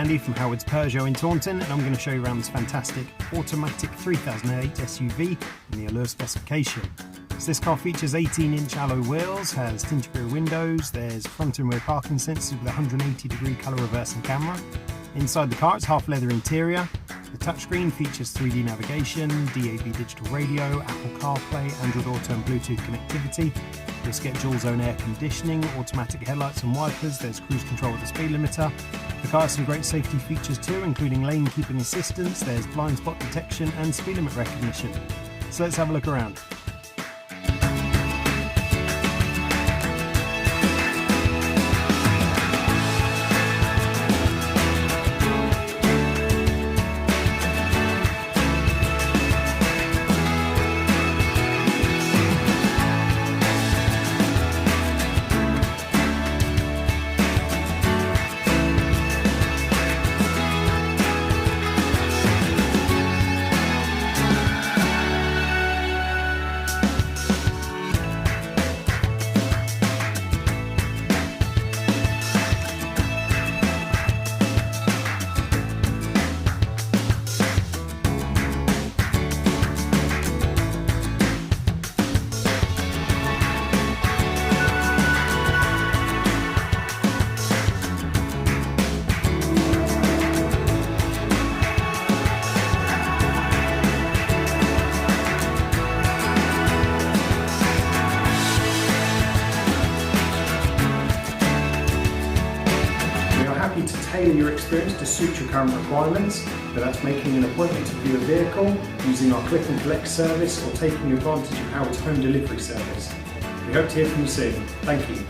Andy from Howard's Peugeot in Taunton, and I'm going to show you around this fantastic automatic 3008 SUV in the Allure specification. So this car features 18-inch alloy wheels, has tinted rear windows, there's front and rear parking sensors with a 180-degree colour reversing camera. Inside the car it's half leather interior. The touchscreen features 3D navigation, DAB digital radio, Apple CarPlay, Android Auto and Bluetooth connectivity. You'll get dual zone air conditioning, automatic headlights and wipers, there's cruise control with the speed limiter. The car has some great safety features too, including lane keeping assistance, there's blind spot detection and speed limit recognition. So let's have a look around. To tailor your experience to suit your current requirements, whether that's making an appointment to view a vehicle, using our click and collect service, or taking advantage of Howard's home delivery service. We hope to hear from you soon. Thank you.